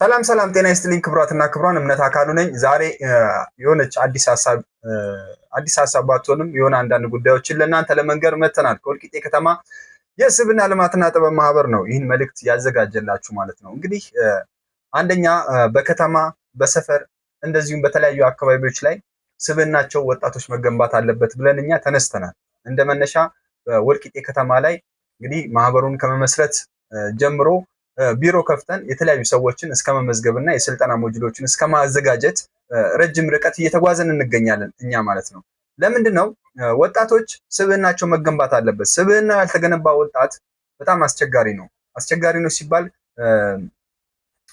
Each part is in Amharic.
ሰላም ሰላም፣ ጤና ይስጥልኝ ክቡራትና ክቡራን፣ እምነት አካሉ ነኝ። ዛሬ የሆነች አዲስ ሀሳብ ባትሆንም የሆነ አንዳንድ ጉዳዮችን ለእናንተ ለመንገር መተናል። ከወልቂጤ ከተማ የስብዕና ልማትና ጥበብ ማህበር ነው ይህን መልእክት ያዘጋጀላችሁ ማለት ነው። እንግዲህ አንደኛ በከተማ በሰፈር እንደዚሁም በተለያዩ አካባቢዎች ላይ ስብዕናቸው ወጣቶች መገንባት አለበት ብለን እኛ ተነስተናል። እንደ መነሻ ወልቂጤ ከተማ ላይ እንግዲህ ማህበሩን ከመመስረት ጀምሮ ቢሮ ከፍተን የተለያዩ ሰዎችን እስከ መመዝገብና የስልጠና ሞጁሎችን እስከ ማዘጋጀት ረጅም ርቀት እየተጓዘን እንገኛለን እኛ ማለት ነው። ለምንድን ነው ወጣቶች ስብዕናቸው መገንባት አለበት። ስብዕና ያልተገነባ ወጣት በጣም አስቸጋሪ ነው። አስቸጋሪ ነው ሲባል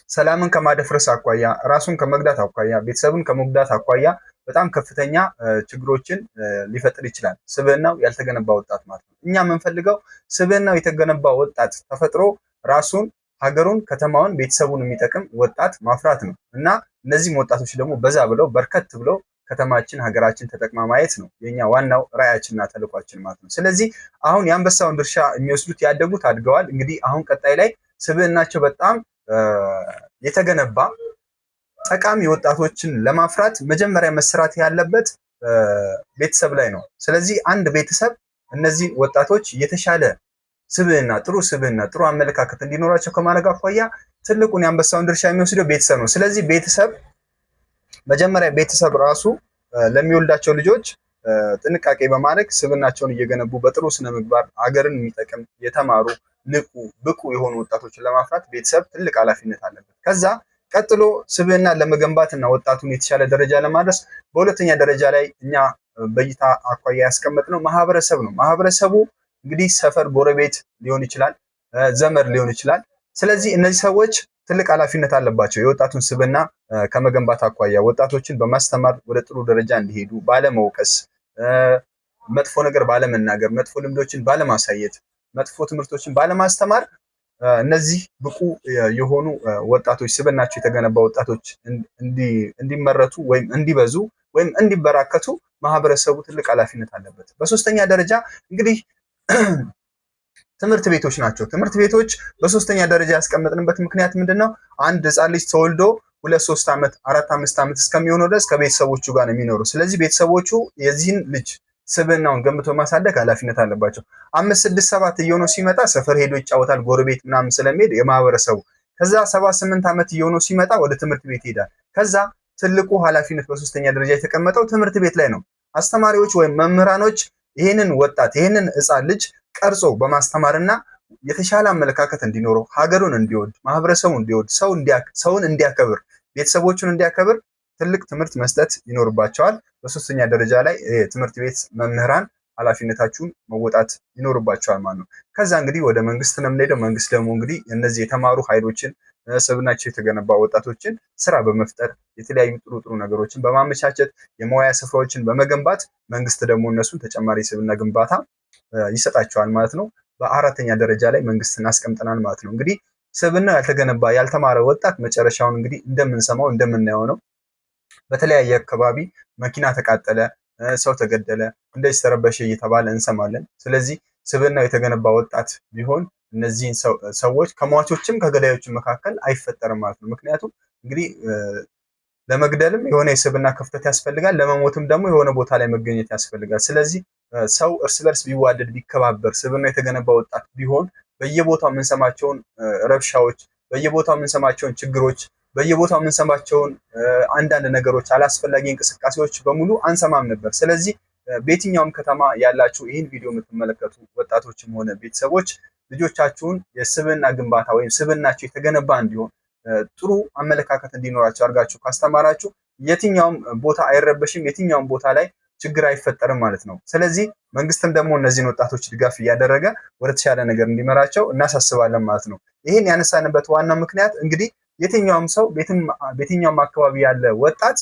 ሰላምን ከማደፍረስ አኳያ፣ ራሱን ከመግዳት አኳያ፣ ቤተሰብን ከመጉዳት አኳያ በጣም ከፍተኛ ችግሮችን ሊፈጥር ይችላል። ስብዕናው ያልተገነባ ወጣት ማለት ነው። እኛ የምንፈልገው ስብዕናው የተገነባ ወጣት ተፈጥሮ ራሱን ሀገሩን፣ ከተማውን፣ ቤተሰቡን የሚጠቅም ወጣት ማፍራት ነው እና እነዚህም ወጣቶች ደግሞ በዛ ብለው በርከት ብለው ከተማችን፣ ሀገራችን ተጠቅማ ማየት ነው የኛ ዋናው ራዕያችንና ተልዕኳችን ማለት ነው። ስለዚህ አሁን የአንበሳውን ድርሻ የሚወስዱት ያደጉት አድገዋል። እንግዲህ አሁን ቀጣይ ላይ ስብዕናቸው በጣም የተገነባ ጠቃሚ ወጣቶችን ለማፍራት መጀመሪያ መስራት ያለበት ቤተሰብ ላይ ነው። ስለዚህ አንድ ቤተሰብ እነዚህ ወጣቶች የተሻለ ስብዕና፣ ጥሩ አመለካከት እንዲኖራቸው ከማድረግ አኳያ ትልቁን የአንበሳውን ድርሻ የሚወስደው ቤተሰብ ነው። ስለዚህ መጀመሪያ ቤተሰብ ራሱ ለሚወልዳቸው ልጆች ጥንቃቄ በማድረግ ስብዕናቸውን እየገነቡ በጥሩ ስነ ምግባር አገርን የሚጠቅም የተማሩ ንቁ ብቁ የሆኑ ወጣቶችን ለማፍራት ቤተሰብ ትልቅ ኃላፊነት አለበት። ከዛ ቀጥሎ ስብዕናን ለመገንባትና ወጣቱን የተሻለ ደረጃ ለማድረስ በሁለተኛ ደረጃ ላይ እኛ በእይታ አኳያ ያስቀመጥነው ማህበረሰብ ነው። ማህበረሰቡ እንግዲህ ሰፈር፣ ጎረቤት ሊሆን ይችላል፣ ዘመድ ሊሆን ይችላል። ስለዚህ እነዚህ ሰዎች ትልቅ ኃላፊነት አለባቸው የወጣቱን ስብዕና ከመገንባት አኳያ ወጣቶችን በማስተማር ወደ ጥሩ ደረጃ እንዲሄዱ ባለመውቀስ፣ መጥፎ ነገር ባለመናገር፣ መጥፎ ልምዶችን ባለማሳየት፣ መጥፎ ትምህርቶችን ባለማስተማር እነዚህ ብቁ የሆኑ ወጣቶች ስብዕናቸው የተገነባ ወጣቶች እንዲመረቱ ወይም እንዲበዙ ወይም እንዲበራከቱ ማህበረሰቡ ትልቅ ኃላፊነት አለበት። በሶስተኛ ደረጃ እንግዲህ ትምህርት ቤቶች ናቸው። ትምህርት ቤቶች በሶስተኛ ደረጃ ያስቀመጥንበት ምክንያት ምንድነው? አንድ ህፃን ልጅ ተወልዶ 2 3 ዓመት 4 5 ዓመት እስከሚሆነው ድረስ ከቤተሰቦቹ ጋር ነው የሚኖረው። ስለዚህ ቤተሰቦቹ የዚህን ልጅ ስብዕናውን ገንብቶ ማሳደግ ኃላፊነት አለባቸው። 5 6 7 እየሆነው ሲመጣ ሰፈር ሄዶ ይጫወታል፣ ጎረቤት ምናምን ስለሚሄድ የማህበረሰቡ። ከዛ 7 8 ዓመት እየሆነው ሲመጣ ወደ ትምህርት ቤት ይሄዳል። ከዛ ትልቁ ኃላፊነት በሶስተኛ ደረጃ የተቀመጠው ትምህርት ቤት ላይ ነው። አስተማሪዎች ወይም መምህራኖች ይህንን ወጣት ይህንን ህፃን ልጅ ቀርጾ በማስተማርና የተሻለ አመለካከት እንዲኖረው፣ ሀገሩን እንዲወድ፣ ማህበረሰቡን እንዲወድ፣ ሰውን እንዲያከብር፣ ቤተሰቦቹን እንዲያከብር ትልቅ ትምህርት መስጠት ይኖርባቸዋል። በሶስተኛ ደረጃ ላይ ትምህርት ቤት መምህራን ኃላፊነታችሁን መወጣት ይኖርባቸዋል ማለት ነው። ከዛ እንግዲህ ወደ መንግስት ነው የምንሄደው። መንግስት ደግሞ እንግዲህ እነዚህ የተማሩ ኃይሎችን ስብዕናቸው የተገነባ ወጣቶችን ስራ በመፍጠር የተለያዩ ጥሩ ነገሮችን በማመቻቸት የመዋያ ስፍራዎችን በመገንባት መንግስት ደግሞ እነሱን ተጨማሪ ስብዕና ግንባታ ይሰጣቸዋል ማለት ነው። በአራተኛ ደረጃ ላይ መንግስት እናስቀምጠናል ማለት ነው። እንግዲህ ስብዕና ያልተገነባ ያልተማረ ወጣት መጨረሻውን እንግዲህ እንደምንሰማው እንደምናየው ነው። በተለያየ አካባቢ መኪና ተቃጠለ፣ ሰው ተገደለ፣ እንደዚህ ተረበሸ እየተባለ እንሰማለን። ስለዚህ ስብዕናው የተገነባ ወጣት ቢሆን እነዚህን ሰዎች ከሟቾችም ከገዳዮችም መካከል አይፈጠርም ማለት ነው። ምክንያቱም እንግዲህ ለመግደልም የሆነ የስብዕና ክፍተት ያስፈልጋል፣ ለመሞትም ደግሞ የሆነ ቦታ ላይ መገኘት ያስፈልጋል። ስለዚህ ሰው እርስ በርስ ቢዋደድ ቢከባበር ስብዕናው የተገነባ ወጣት ቢሆን በየቦታው የምንሰማቸውን ረብሻዎች፣ በየቦታው የምንሰማቸውን ችግሮች፣ በየቦታው የምንሰማቸውን አንዳንድ ነገሮች፣ አላስፈላጊ እንቅስቃሴዎች በሙሉ አንሰማም ነበር። ስለዚህ በየትኛውም ከተማ ያላችሁ ይህን ቪዲዮ የምትመለከቱ ወጣቶችም ሆነ ቤተሰቦች ልጆቻችሁን የስብዕና ግንባታ ወይም ስብዕናቸው የተገነባ እንዲሆን ጥሩ አመለካከት እንዲኖራቸው አድርጋችሁ ካስተማራችሁ የትኛውም ቦታ አይረበሽም፣ የትኛውም ቦታ ላይ ችግር አይፈጠርም ማለት ነው። ስለዚህ መንግስትም ደግሞ እነዚህን ወጣቶች ድጋፍ እያደረገ ወደ ተሻለ ነገር እንዲመራቸው እናሳስባለን ማለት ነው። ይህን ያነሳንበት ዋና ምክንያት እንግዲህ የትኛውም ሰው በየትኛውም አካባቢ ያለ ወጣት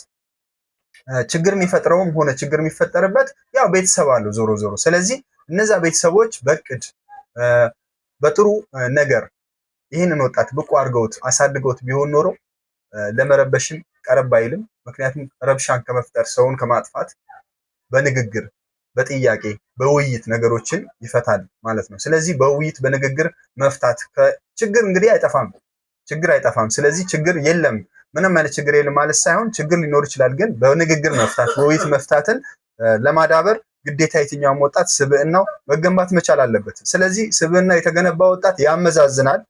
ችግር የሚፈጥረውም ሆነ ችግር የሚፈጠርበት ያው ቤተሰብ አለው ዞሮ ዞሮ። ስለዚህ እነዛ ቤተሰቦች በእቅድ በጥሩ ነገር ይህንን ወጣት ብቁ አድርገውት አሳድገውት ቢሆን ኖሮ ለመረበሽም ቀረብ አይልም። ምክንያቱም ረብሻን ከመፍጠር ሰውን ከማጥፋት በንግግር በጥያቄ በውይይት ነገሮችን ይፈታል ማለት ነው። ስለዚህ በውይይት በንግግር መፍታት ችግር እንግዲህ አይጠፋም። ችግር አይጠፋም። ስለዚህ ችግር የለም ምንም አይነት ችግር የለም ማለት ሳይሆን ችግር ሊኖር ይችላል፣ ግን በንግግር መፍታት በውይይት መፍታትን ለማዳበር ግዴታ የትኛውም ወጣት ስብዕናው መገንባት መቻል አለበት። ስለዚህ ስብዕና የተገነባ ወጣት ያመዛዝናል።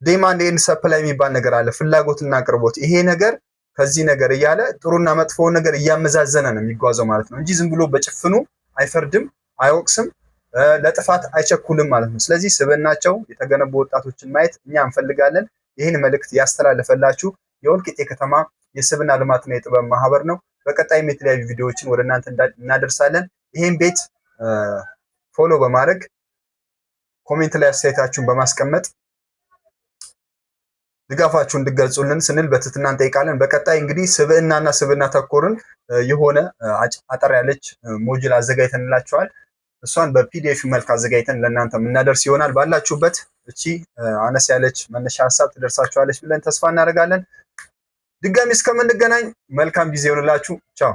ዲማንድ ኤንድ ሰፕላይ የሚባል ነገር አለ፣ ፍላጎትና አቅርቦት። ይሄ ነገር ከዚህ ነገር እያለ ጥሩና መጥፎውን ነገር እያመዛዘነ ነው የሚጓዘው ማለት ነው እንጂ ዝም ብሎ በጭፍኑ አይፈርድም፣ አይወቅስም፣ ለጥፋት አይቸኩልም ማለት ነው። ስለዚህ ስብዕናቸው የተገነቡ ወጣቶችን ማየት እኛ እንፈልጋለን። ይህን መልእክት ያስተላለፈላችሁ የወልቂጤ ከተማ የስብዕና ልማትና የጥበብ ማህበር ነው። በቀጣይም የተለያዩ ቪዲዮዎችን ወደ እናንተ እናደርሳለን። ይህን ቤት ፎሎ በማድረግ ኮሜንት ላይ አስተያየታችሁን በማስቀመጥ ድጋፋችሁን እንድትገልጹልን ስንል በትህትና እንጠይቃለን። በቀጣይ እንግዲህ ስብዕናና ስብዕና ተኮርን የሆነ አጠር ያለች ሞጁል አዘጋጅተንላችኋል። እሷን በፒዲኤፍ መልክ አዘጋጅተን ለእናንተ የምናደርስ ይሆናል። ባላችሁበት እቺ አነስ ያለች መነሻ ሀሳብ ትደርሳችኋለች ብለን ተስፋ እናደርጋለን። ድጋሚ እስከምንገናኝ መልካም ጊዜ ይሆንላችሁ። ቻው።